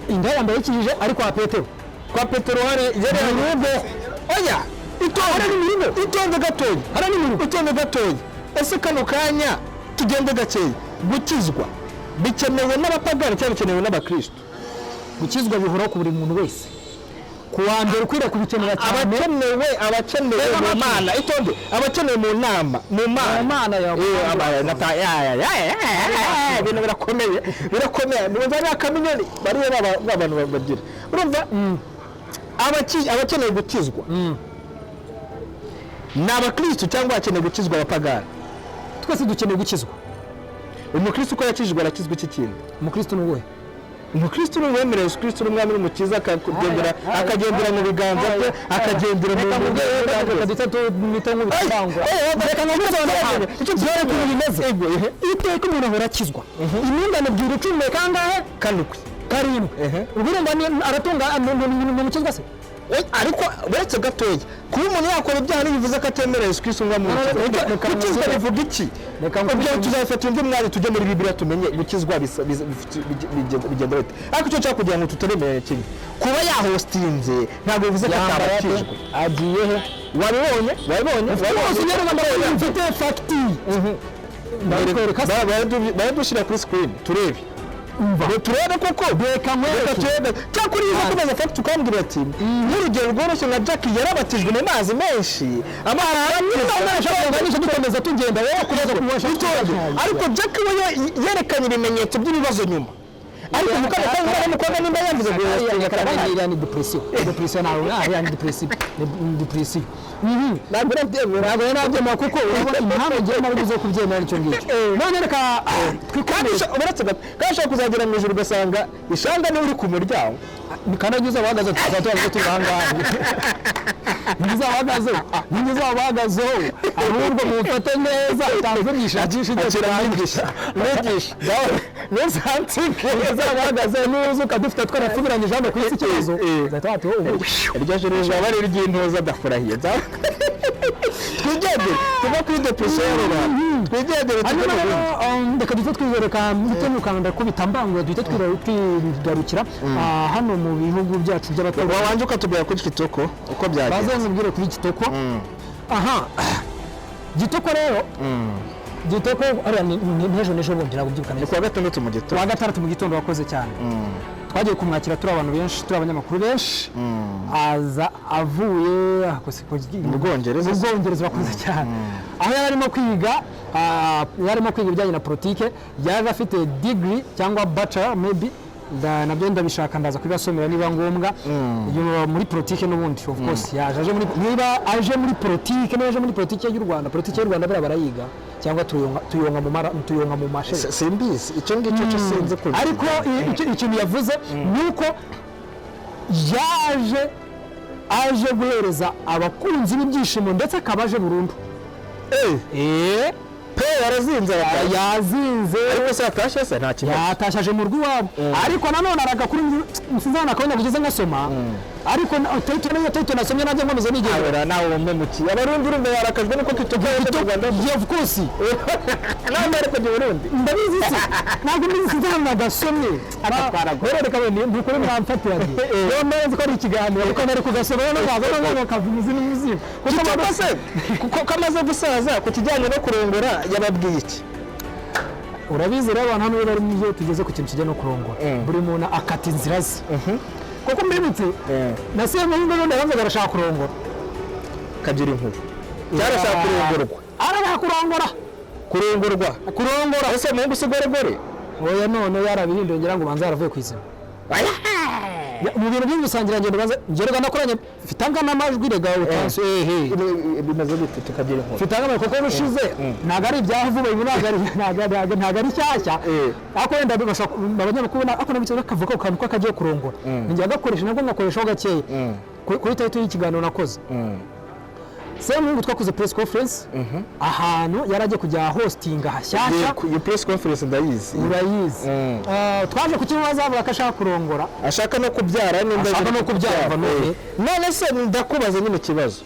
inda yambaye yakirije ariko kwa Petero hari yerebe oya itonde gatoya ese kano kanya tugende gakeye gukizwa bikenewe n'abapagani cyane bikenewe n'abakristo gukizwa bihoraho ku buri muntu wese kuwa mbere ukwiriye kubikenera cyane abakenewe mu mana itonde abakenewe mu nama mu mana ibintu birakomeye numva n'akaminyoni bariya abantu bagira urumva abakeneye gukizwa ni abakristo cyangwa akeneye gukizwa abapagani twese dukeneye gukizwa umukristo uko yakijijwe arakizwa iki kindi umukristo ni uwe umukristo n'uwemerera Yesu Kristo n'umwami n'umukiza akagendera mu biganza bye akagendera mu iteka umuntu ahora akizwa imyungane bwira icumi kangahe karindwi ubwo ngo aratunga mu mukizwa se ariko uretse gatoya kuba umuntu yakora ibyaha ntibivuze ko atemerera Yesu Kristo ngo gukizwa bivuga iki kugira ngo tuzafata undi mwanya tujye muri Bibiliya tumenye gukizwa bigenda bite ariko icyo nshaka kugira ngo tutaremere kimwe kuba yahostinze ntabwo bivuze ko atabatijwe agiye he wabibonye mfite fagiti baradushyira kuri screen turebe turebe koko reka turebe cyakuri izo kumeza fagiti tukambwira ati n'urugero rworoshye nka Jackie yarabatijwe mu mazi menshi amazi dukomeza tugenda wowe kubaza kubasha ariko Jackie we yerekanye ibimenyetso by'ibibazo nyuma ariko mukaba kandi n'umukobwa nimba yavuze ngo ni depression nawe ni depression ntabwo nabyemera kuko urabona impamvu ngiye nabivuze kubyemera icyo ngicyo none reka twikandisha uretse gashaka kuzagera mu ijuru ugasanga ishanga niwe uri ku muryango nikanagize abahagaze tuzatubaze turangaye ngize abahagazeho ahubwo mufate neza utanzurisha nigisha abahagaze n'uzi ukadufite twarafubiranyije hano ku isi ikibazo iryo joro rizaba ari iry'intoza adafurahiye twigendere tuva kuri depression twigendere reka duhite twizereka mukanda ko bitambangura duhite twigarukira hano mu bihugu byacu by'abaturage wabanje ukatubwira kuri Kitoko uko byagenze bazamubwire kuri Kitoko Kitoko rero Kitoko ariya n'ejo bundi ntabwo byuka neza kuwa gatandatu mu gitondo kuwa gatandatu mu gitondo wakoze cyane twagiye kumwakira turi abantu benshi turi abanyamakuru benshi aza avuye mu Bwongereza bakoze cyane aho yarimo kwiga ibijyanye na politike yaje afite degree cyangwa bachelor maybe nabyo ndabishaka ndaza kubasomera niba ngombwa muri politike n'ubundi of course yaje niba aje muri politike y'u Rwanda barayiga cyangwa tuyonga mu mashe simbizi icyo ngicyo cyo sinze ko ariko ikintu yavuze nuko aje guhereza abakunzi b'ibyishimo ndetse akabaje burundu yarazinze ariko se yatashye se nta kibazo yatashaje mu rw'iwabo ariko nanone aragakuru sinzana akabona kugeze ngasoma ariko tayito nasomye najya nkomeza nigera nawe umwe muki abarundi urumva yarakajwe nuko kitogeye mu Rwanda of course nawe ariko di Burundi ndabizi se ntabwo mbizi sinzana gasomye ariko kabone ndukuri mwamfatiranye yo neza ko ari ikiganiro kuko nari kugasoma no bazo kavuze n'umuzimu kuko kamaze gusaza ku kijyanye no kurongora yababwiye iki urabizi rero abantu hano bari mu byo tugeze ku kintu kijyanye no kurongora buri muntu akata inzira ze kuko mbibutse nasiye mu ngo ndabanza barashaka kurongora kagira inkuru cyarashaka kurongorwa ese mu gusigoregore oya none yarabihinduye ngira ngo banza yaravuye kwizima mu bintu by'ubusangira ngendo baza ngerega nakoranye fitanga n'amajwi rega utanso bimaze bite tukagira inkuru fitanga kuko rushize naga ari ibyavuba ibi naga ari cyashya ako wenda abanyamakuru ako nabitse bakavuga ko kantu kagiye kurongora njya gakoresha nabwo ngakoreshaho gakeye kuri tayito y'ikiganiro nakoze Mungu twakoze press conference ahantu yaragiye kujya hostinga hashyashya iyo press conference ndayizi urayizi twaje ku kintu bazavuga ko ashaka kurongora ashaka no kubyara none se ndakubaza nyine kibazo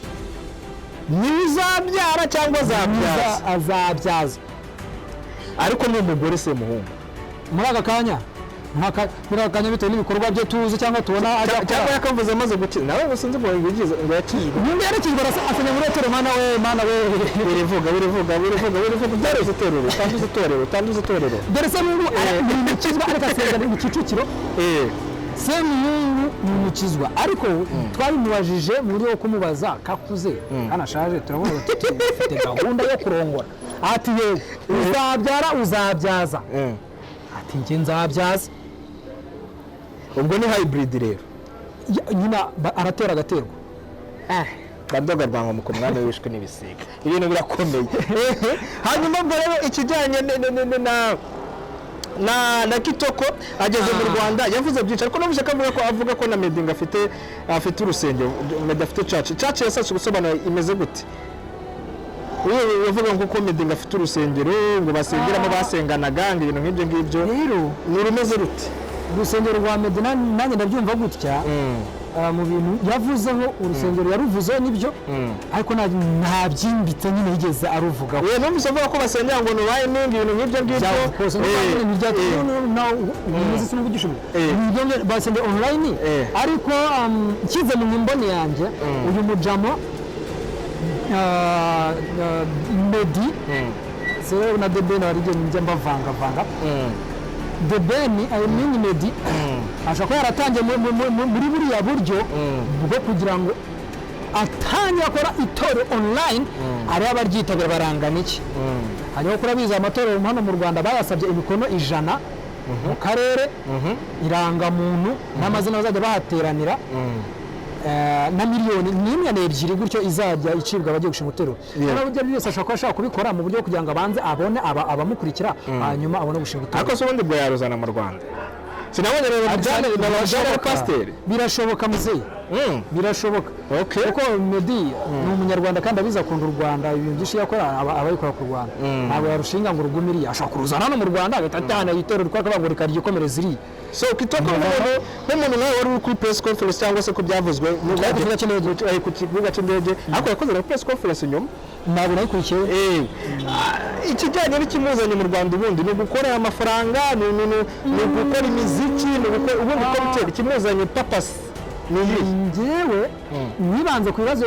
nizabyara cyangwa azabyaza ariko ni umugore se muhungu muri aka kanya bitewe n'ibikorwa byo tuzi cyangwa tubona cyangwa yakavuze amaze gukira nawe gusinze ngo yigize ngo yakiye nimba yarakijwe asanya muri etero mana we birivuga utanduze itorero dore se n'ubu ari mukizwa ariko asezerana mu Kicukiro Semiyungu ni umukizwa ariko twabimubajije muri wo kumubaza kakuze kana shaje turabona ufite gahunda yo kurongora ati yewe uzabyara uzabyaza ati nge nzabyaza ubwo ni hybrid rero nyina aratera agaterwa badoga rwango muko mwana wishwe n'ibisiga ibintu birakomeye hanyuma ubwo rero ikijyanye na Kitoko ageze mu Rwanda yavuze byinshi ariko nabuje avuga ko na Medinga afite urusengero Medinga afite church yashatse gusobanura imeze gute yavuga ko Medinga afite urusengero ngo basengeramo basenganaga ngo ibintu nk'ibyo ngibyo rero ni rumeze rute urusengero rwa Medina nanjye ndabyumva gutya mu bintu yavuzeho urusengero yaruvuzeho nibyo ariko nta byimbitse nyine yigeze aruvuga we numvise avuga ko basengera ngo nubaye n'ibindi bintu nk'ibyo ngibyo basengera online ariko kize mu mboni yanjye uyu mujamo Medi sero na Debeni warije njye mbavanga Debeni ayimini Medi ashaka yaratangiye muri buriya buryo bwo kugira ngo atanya akora itoro online ari abaryitabira barangana iki hanyuma kurabiza amatorero hano mu Rwanda bayasabye imikono 100 mu karere irangamuntu n'amazina bazajya bahateranira na miliyoni n'imwe n'ebyiri gutyo izajya icibwa abagiye gushinga utero rero buryo byose ashaka kubikora mu buryo kugira ngo abanze abone abamukurikira hanyuma abone gushinga utero ariko so ubundi bwo yaruzana mu Rwanda sinabonye rero bijyanye pasteur birashoboka muzeye birashoboka kuko Medi ni umunyarwanda kandi abiza akunda u Rwanda ibintu byinshi yakora abayikora ku Rwanda ntabwo yarushinga ngo urugumiriye ashaka kuruzana no mu Rwanda agatana yitorera kwa kabangurika ry'ikomere ziri so Kitoko nk'umuntu nawe wari kuri press conference cyangwa se ko byavuzwe mu kuvuga cyane ku kibuga cy'indege ariko yakoze na press conference nyuma ntabwo nayikurikiye ikijyanye n'ikimuzanye mu Rwanda ubundi ni gukora amafaranga ni gukora imiziki ni gukora ubundi ko bitera ikimuzanye purpose njyewe nibanze ku bibazo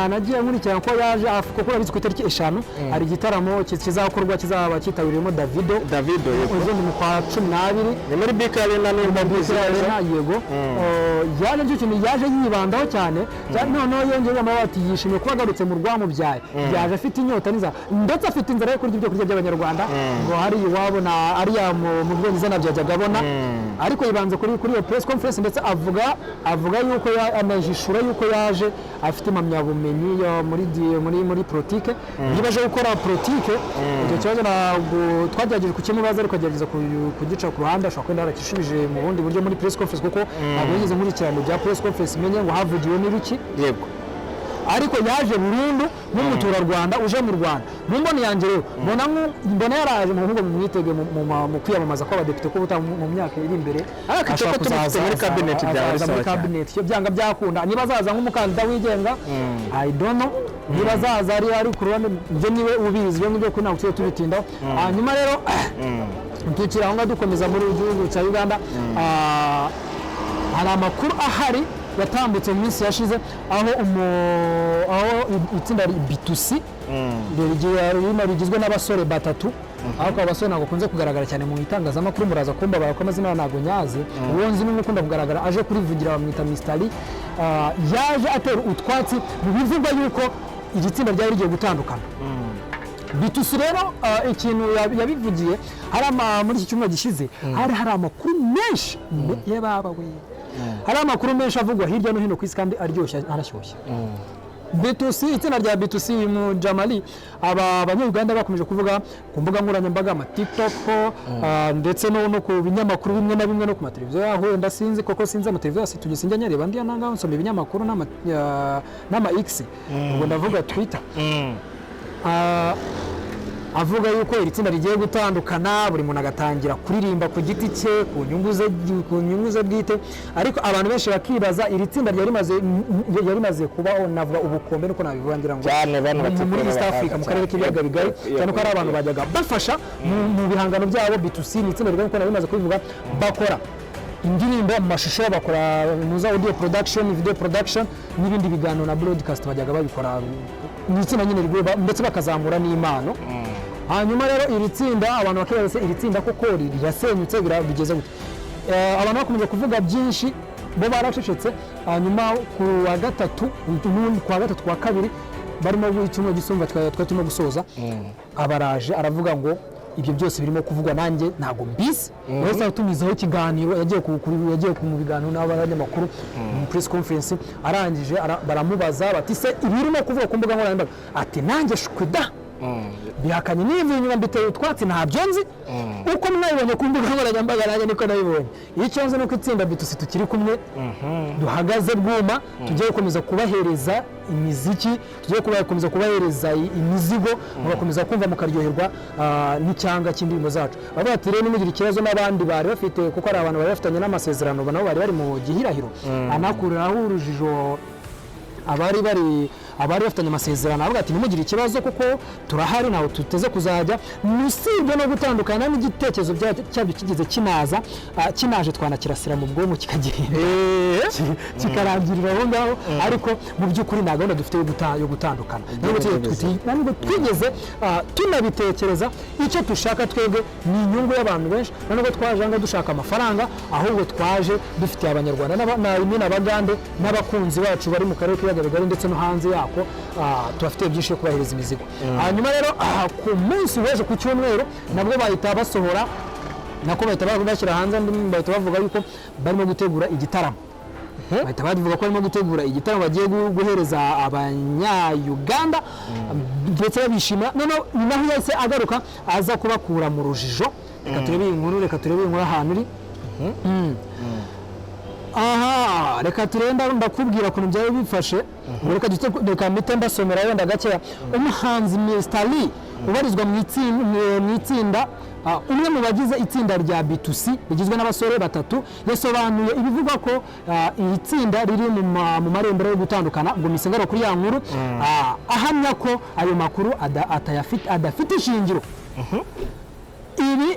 nagiye nkurikira ko yaje kuko yabizi ku itariki 5 hari igitaramo kizakorwa kizaba cyitabiriyemo Davido uzo mu kwa 12 ni muri Big Arena yego yaje cyo kintu yaje yibandaho cyane noneho yongeye amabati yishimye kuba agarutse mu rwamubyaye yaje afite inyota niza ndetse afite inzara yo kurya ibyo kurya by'abanyarwanda ngo hari iwabo na ariya mu bwongereza nabyajyaga abona ariko yibanze kuri iyo press conference ndetse avuga yuko anajishura yuko yaje afite impamyabumenyi muri politike yibaje gukora politike icyo kibazo ntabwo twagerageje kukimubaza ariko agerageza kugica ku ruhande ashobora kwenda arakishubije mu bundi buryo muri press conference kuko ntabwo yigeze nkurikirana bya press conference menye ngo havugiwe n'ibiki yego ariko yaje burundu n'umutura Rwanda uje mu Rwanda mumbone yanjye rero mbona yaraje mu ahubwo mwitege mu kwiyamamaza kw'abadepite ko buta mu myaka iri imbere ashaka kuzaza muri cabinet muri cabinet cyo byanga byakunda niba azaza nk'umukandida wigenga I don't know niba azaza ari ku ruhande byo niwe ubizi byo ngibyo ko ntabwo tuye tubitindaho hanyuma rero tukira aho dukomeza muri igihugu cya Uganda hari amakuru ahari yatambutse mu minsi yashize aho itsinda B2C rigizwe n'abasore batatu ariko abasore ntabwo kunze kugaragara cyane mu itangazamakuru muraza kumva barakomeza ntabwo nyazi uwo nzi n'ukunda kugaragara aje kurivugira bamwita Mistari yaje atera utwatsi mu bivugwa yuko iri tsinda ryari rigiye gutandukana B2C rero ikintu yabivugiye muri iki cyumweru gishize hari amakuru menshi y'ababawe hari amakuru menshi avugwa hirya no hino ku isi kandi aryoshye arashyushye B2C itsinda rya B2C mu Jamali abanyarwanda bakomeje kuvuga ku mbuga nkoranyambaga ama TikTok ndetse no ku binyamakuru bimwe na bimwe no ku mateleviziyo yaho ndasinzi koko sinzi amateleviziyo tugisinjya nyareba ndi nanga nsoma ibinyamakuru n'ama X ubwo ndavuga Twitter avuga yuko iri tsinda rigiye gutandukana buri muntu agatangira kuririmba ku giti cye ku nyungu ze bwite ariko abantu benshi bakibaza iri tsinda ryari maze kubaho navuga ubukombe nuko nabivugangira ngo muri East Africa mu karere k'ibiyaga bigari cyane ko ari abantu bajyaga bafasha mu bihangano byabo B2C ni itsinda rigari ko nabimaze kubivuga bakora indirimbo mu mashusho bakora muza audio production video production n'ibindi biganiro na broadcast bajyaga babikora ni itsinda nyine rigwe ndetse bakazamura n'impano hanyuma rero iri tsinda abantu bakibaza iri tsinda koko rirasenyutse bigeze gute abantu bakomeje kuvuga byinshi bo baracecetse hanyuma ku wa gatatu kwa kabiri barimo icyumwe gisumba twari turimo gusoza abaraje aravuga ngo ibyo byose birimo kuvugwa nanjye ntago mbizi wese atumizaho ikiganiro yagiye mu biganiro n'abanyamakuru mu press conference arangije baramubaza bati se ibirimo kuvuga ku mbuga nkoranyambaga ati nanjye shwida bihakanye n'ivi inyuma mbiteye utwatsi ntabyo nzi uko mwabibonye ku mbuga nkoranyambaga nanjye niko nabibonye icyo nzi nuko itsinda bitusi tukiri kumwe duhagaze bwuma tugiye gukomeza kubahereza imiziki tugiye gukomeza kubahereza imizigo mugakomeza kumva mukaryoherwa n'icyanga cy'indirimbo zacu bavuga ati rero nimugire ikibazo n'abandi bari bafite kuko ari abantu bari bafitanye n'amasezerano nabo bari mu gihirahiro anakuriraho urujijo abari bafitanye amasezerano avuga ati nimugire ikibazo kuko turahari nawe tuteze kuzajya musibye no gutandukana n'igitekerezo cyabyo kigeze kinaje twanakirasira mu bwonko kikagenda kikarangirira aho ngaho ariko mu by'ukuri nta gahunda dufite yo gutandukana nubwo twigeze tunabitekereza icyo dushaka twebwe ni inyungu y'abantu benshi nubwo twaje ngo dushaka amafaranga ahubwo twaje dufitiye abanyarwanda n'abagande n'abakunzi bacu bari mu karere k'ibiyaga bigari ndetse no hanze yako tubafitiye byinshi yo kubahiriza imizigo hanyuma rero ku munsi w'ejo ku cyumweru nabwo bahita basohora nako bahita bashyira hanze bahita bavuga yuko barimo gutegura igitaramo bahita bavuga ko barimo gutegura igitaramo bagiye guhereza abanya-Uganda ndetse babishima noneho naho yahise agaruka aza kubakura mu rujijo reka turebe inkuru ahantu iri aha reka turenda ndakubwira ukuntu byari bifashe reka mpite mbasomera wenda gakeya umuhanzi Mr. Lee ubarizwa mu itsinda umwe mu bagize itsinda rya B2C rigizwe n'abasore batatu yasobanuye ibivugwa ko iri tsinda riri mu marembera yo gutandukana ubwo misengero kuri ya nkuru ahamya ko ayo makuru adafite ishingiro ibi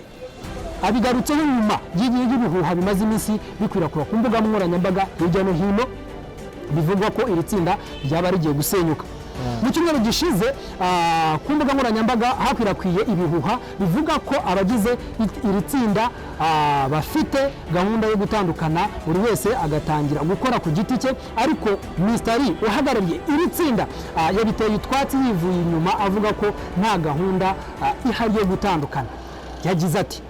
abigarutseho nyuma y'ibihuha bimaze iminsi bikwirakwira ku mbuga nkoranyambaga hirya no hino bivugwa ko iri tsinda ryaba rigiye gusenyuka mu cyumweru gishize ku mbuga nkoranyambaga hakwirakwiye ibihuha bivuga ko abagize iri tsinda bafite gahunda yo gutandukana buri wese agatangira gukora ku giti cye ariko Mr. Lee uhagarariye iri tsinda yabiteye utwatsi yivuye inyuma avuga ko nta gahunda ihari yo gutandukana yagize ati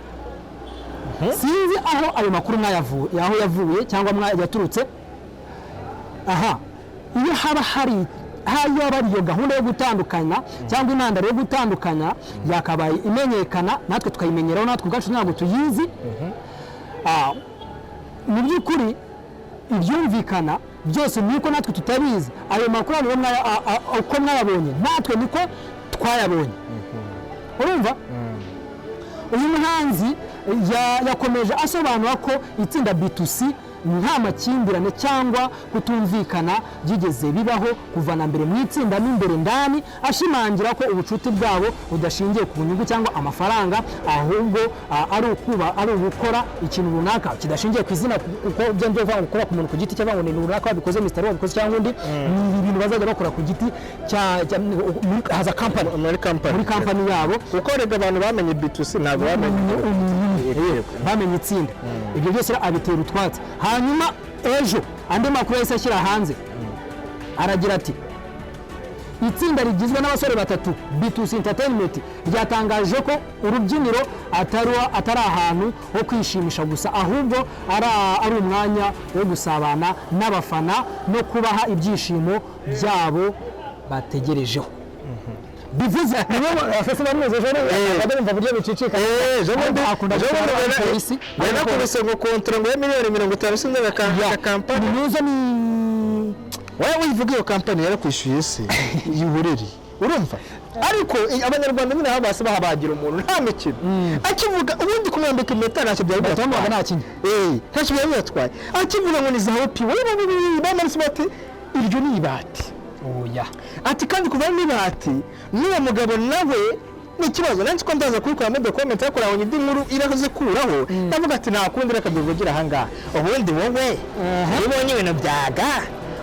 sinzi aho ayo makuru aho yavuye cyangwa yaturutse iyo haba hari iyo gahunda yo gutandukana cyangwa intandaro yo gutandukana yakabaye imenyekana natwe tukayimenyeraho natwe ubwacu ntabwo tuyizi mu by'ukuri ibyumvikana byose niko natwe tutabizi ayo makuru uko mwayabonye natwe niko twayabonye urumva uyu muhanzi yakomeje asobanura ko itsinda B2C nta makimbirane cyangwa kutumvikana byigeze bibaho kuva na mbere mu itsinda n'imbere ndani ashimangira ko ubucuti bwabo budashingiye ku nyungu cyangwa amafaranga ahubwo ari ugukora ikintu runaka kidashingiye ku izina uko byongeye gukora ku muntu ku giti cyangwa ngo ni runaka wabikoze Mr. wabikoze cyangwa undi ni ibintu bazajya bakora ku giti haza muri company yabo kuko rega abantu bamenye B2C ntabwo bamenye itsinda ibyo byose abitera utwatsi hanyuma ejo andi makuru yahise ashyira hanze aragira ati itsinda rigizwe n'abasore batatu B2C Entertainment ryatangaje ko urubyiniro atari ahantu ho kwishimisha gusa ahubwo ari umwanya wo gusabana n'abafana no kubaha ibyishimo byabo bategerejeho bivuze afese bameze jone abadumva buryo bicicika jone akunda polisi bana kubise ngo kontra ngo miliyoni 50 sinze ka kampani nizo ni wewe uyivuga iyo kampani yara kwishyuye se y'ubureri urumva ariko abanyarwanda nyine aho base bahabagira umuntu nta mikino akivuga ubundi kumwambika impeta ntacyo byari byatwaye nta kintu ntacyo byari byatwaye akivuga ngo ni za hopi wewe bamanisi bati iryo ni ibati oya ati kandi kuva n'ibati n'uwo mugabo nawe n'ikibazo nanjye ko ndaza kubikora muri document yakora indi nkuru irahoze kuraho ndavuga ati nta kundi reka bivugira aha ngaha ubundi wowe ubonye ibintu byaga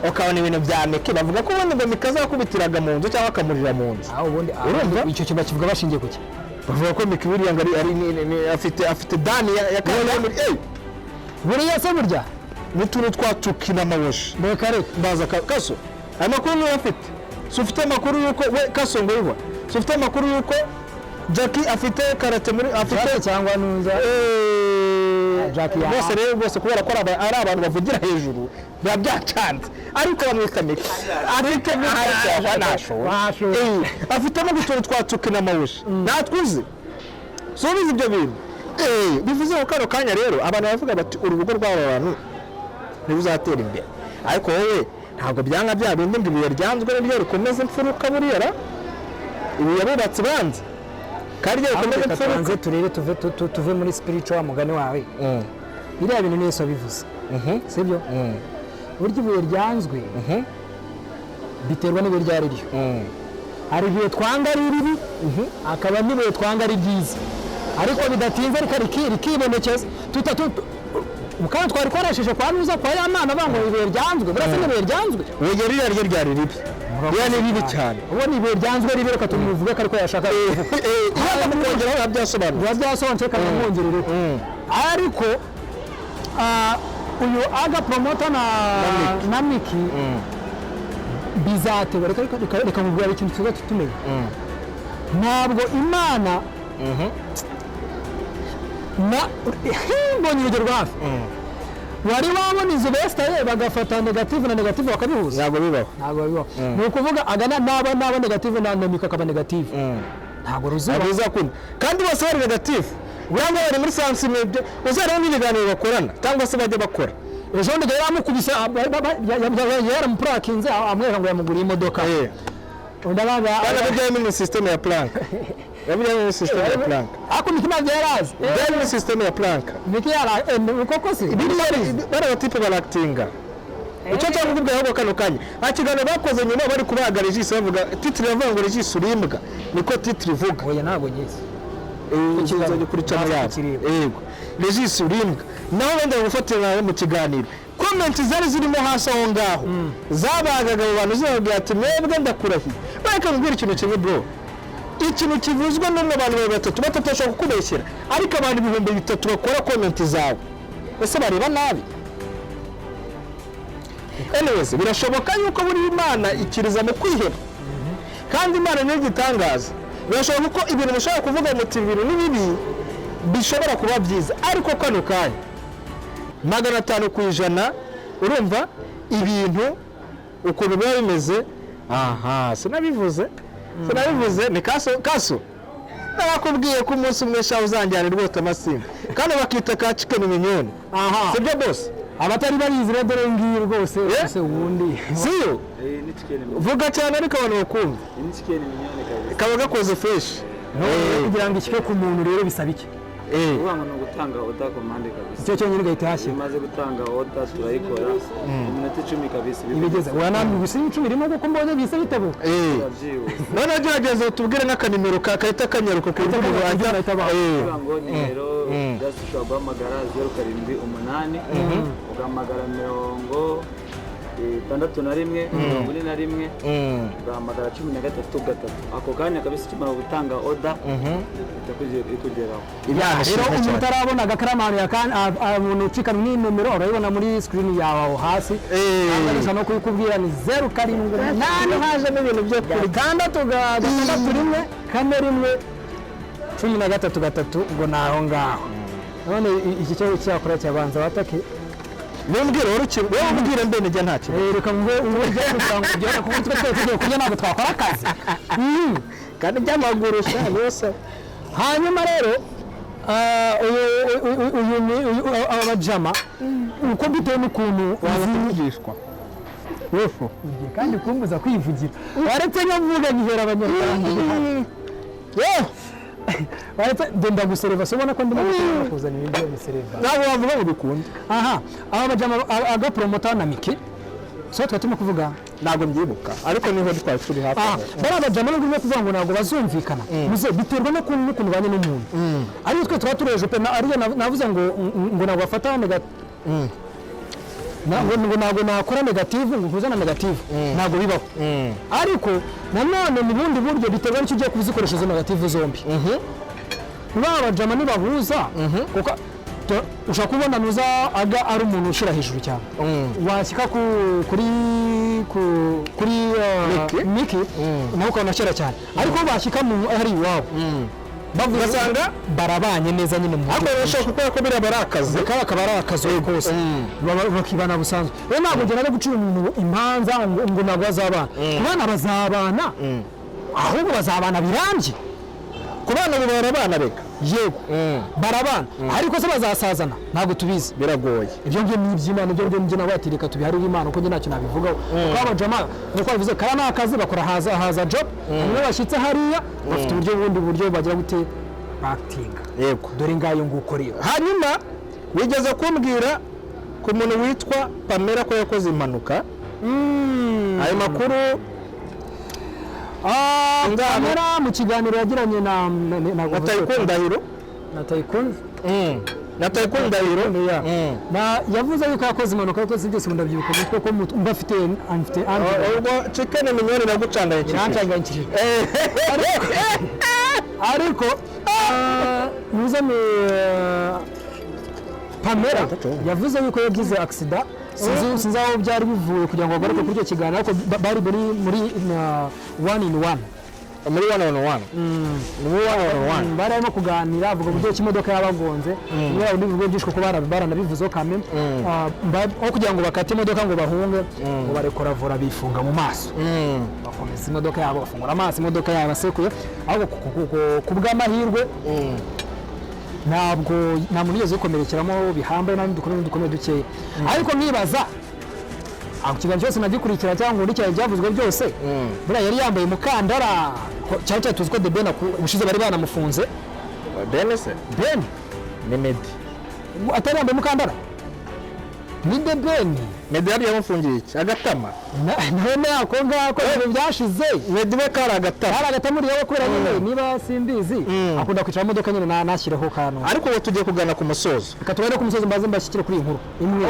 ukabona ibintu bya MICKY bavuga ko ubundi ngo MICKY azakubitiraga mu nzu cyangwa akamurira mu nzu ubundi icyo kiba kivuga bashingiye kuki bavuga ko MICKY buriya ngo afite dani ya buriya se burya n'utuntu twatukina amawoshi reka reka mbaza kaso aya makuru niyo afite si ufite amakuru yuko we kaso ngo yiwa si ufite amakuru yuko Jackie afite karate muri afite cyangwa nuza Jackie bose rero bose kubera ko ari abantu bavugira hejuru biba byacanze ariko bamwita Mickey afite afitemo utuntu twatukina amawoshi natwuzi so bizi ibyo bintu bivuze ko kano kanya rero abantu bavuga bati urubugo rw'aba bantu ntibuzatera imbere ariko wowe ntabwo byanga bya bindi ngo ibuye ryanzwe n'iryo rikomeza imfuruka buriyara ibuye bubatse banze kandi ryo rikomeza imfuruka turere tuve muri spiritual mugani wawe biriya bintu ni Yesu abivuze sibyo burya ibuye ryanzwe biterwa n'ibuye ryari ryo hari ibuye twanga ari ribi akaba n'ibuye twanga ari ryiza ariko bidatinze rikibonekeza mukanya twari koresheje kwa nuza kwa Yamana bango ibuye ryanzwe burasa n'ibuye ryanzwe wegera iriya ryo ryari ribi riya ni ribi cyane uwo ni ibuye ryanzwe ribi reka tumuvuge ko ariko yashaka kongeraho byasobanutse kandi mwongerere ariko uyu aga promoter na Mickey bizatewe reka mubwira ikintu cyiza tumenye ntabwo Imana mbonye urugero rwafi wari wabona izo besitaye bagafata negative na negative bakabihuza ntabwo bibaho ni ukuvuga agana naba negative na Mickey akaba negative ntabwo ruzuba kandi bose bari negative urangwa bari muri sansimebye uzareba n'ibiganiro bakorana cyangwa se bajya bakora ejo ndi yaramukubise yaramupurakinze amwereka ngo yamuguriye imodoka ndabanga bajya muri system ya plank yabijyanye system ya plank ako Mickey maze yarazi muri system ya plank Mickey koko si bari batipe balactinga icyo cyangwa kubwira ahubwo kano kanya akigano bakoze nyuma bari kubaga regisi bavuga titre yavuga ngo regisi urimbwa niko titre ivuga oya ntago nyizi ikibazo kuri channel yacu yego regisi urimbwa naho wenda gufatira mu kiganiro comment zari zirimo hasi aho ngaho zabagaga abo bantu zibabwira ati mwebwe ndakurahiye bareka mbwira ikintu kimwe bro ikintu kivuzwe n'umwe abantu batatu bashaka kukubeshyera ariko abantu 3,000 bakora comment zawe ese bareba nabi anyways birashoboka yuko buri Imana ikiriza mu kwiheba kandi Imana niyo gitangaza birashoboka ko ibintu mushaka kuvuga muti ibintu nibibi bishobora kuba byiza ariko kano kanya 500% urumva ibintu uko biba bimeze sinabivuze ni kaso nakubwiye ko umunsi umwe sha uzanjyana rwose amasimba kandi bakita ka chicken minyoni sibyo boss abatari barizi dore ngiye rwose ese ubundi siyo vuga cyane ariko abantu bakumva ni chicken minyoni kabisa kaba gakoze fresh kugira ngo ikike ku muntu rero bisaba iki ubanga no gutanga order commande kabisa icyo cyo nyine gahita hashye maze gutanga order turayikora iminota 10 kabisa ibigeze wanambi bisi 10 rimwe kuko mbonye bise bitabo none agerageza tubwire n'akanimero kahita kanyaruka ku buryo burangira ngo nimero just ushobora guhamagara 078 ugahamagara 61 ugahamagara 13 ako kanya kabisa kimara gutanga order ikugeraho rero umuntu utarabona agakaramano umuntu ucika n'inumero urayibona muri screen yawe aho hasi kandi no kubwira ni 078 hajemo ibintu byo kuri 6 ngo naho ngaho none iki cyo cyakora cyabanza batake Nembwira wowe mbwira mbene jya ntacyo reka ngo ujye gusanga ujye kuko tugiye kujya ntabwo twakora akazi kandi byamagurusha yose hanyuma rero abajama uko bitewe n'ukuntu wazivugishwa wefo kandi kumbuza kwivugira waretse nyavuga gihera abanyarwanda waretse ndenda gusereva sobona ko ndimo kuzana ibyo bisereva nabo bavuga ngo bikunda aba bajama aga promoter na Mickey so twatuma kuvuga ntago mbyibuka ariko niho twari turi hafi bara bajama no kuvuga ngo ntago bazumvikana muze biterwa no kuntu banye n'umuntu ari twe turatureje pe ariyo navuze ngo ntago bafata negative ntabwo nakora negative ngo kuzana negative ntabwo bibaho ariko nanone mu bundi buryo biterwa n'icyo ugiye kuzikoresha izo negative zombi baba jama nibahuza kuko ushaka kubona nuza aga ari umuntu ushira hejuru cyane washyika kuri Mickey naho ukabona ashira cyane ariko bashyika mu hari iwabo bavugasanga barabanye neza nyine mu ariko bashaka kuko ko bira barakaze akaba ari akazi kose bakibana busanzwe rero ntabwo ngena no gucira umuntu impanza ngo ntabwo bazabana kubana bazabana ahubwo bazabana birambye kubana barabana reka yego barabana ariko se bazasazana ntabwo tubizi biragoye ibyo ngiye n'iby'Imana ibyo ngiye nabo batireka tubiharira Imana uko nge ntacyo nabivugaho kwaba jama nuko bivuze kara nakazi bakora haza job niba bashyitse hariya bafite uburyo buryo bagira gute acting yego dore ngayo nguko rero hanyuma wigeze kumbwira ku muntu witwa Pamella ko yakoze impanuka ayo makuru Pamella mu kiganiro yagiranye na Tayikundahiro na Tayikundahiro yavuze yuko yakoze impanuka ariko si byose ndabyibuka kuko mba afite ubwo chicken minyoni nagucangayikishije ariko muze Pamella yavuze yuko yagize accident sinzi aho byari bivuye kugira ngo bagaruke kuri icyo kiganiro ariko bari muri 1-in-1 muri 1-on-1 barimo kuganira avuga uburyo kimodoka yabagonze niba undi bivuga byinshi kuko baranabivuzeho kamwe aho kugira ngo bakate imodoka ngo bahunge ngo barekora vora bifunga mu maso bakomeza imodoka yabo bafungura amaso imodoka yabo asekuye ahubwo kubw'amahirwe ntabwo nta muntu yigeze gukomerekeramo bihambaye n'andi dukomeye dukeya ariko nibaza aho kiganiro cyose nagikurikira cyangwa ngo nicyo byavuzwe byose buriya yari yambaye umukandara cyane cyane tuzi ko The Ben ubushize bari banamufunze Ben ni Meddy atari yambaye umukandara ni The Ben Meddy yari yamufungiye iki agatama none ako ngako ibintu byashize Meddy we kari agatama uri yawe kubera nyine niba simbizi akunda kwicara imodoka nyine nashyireho kantu ariko ubu tugiye kugana ku musozo reka tubone ku musozo mbaze mbashyikire kuri inkuru imwe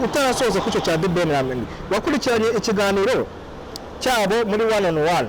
utarasoza ku cyo cya The Ben wakurikiranye ikiganiro cyabo muri 1-on-1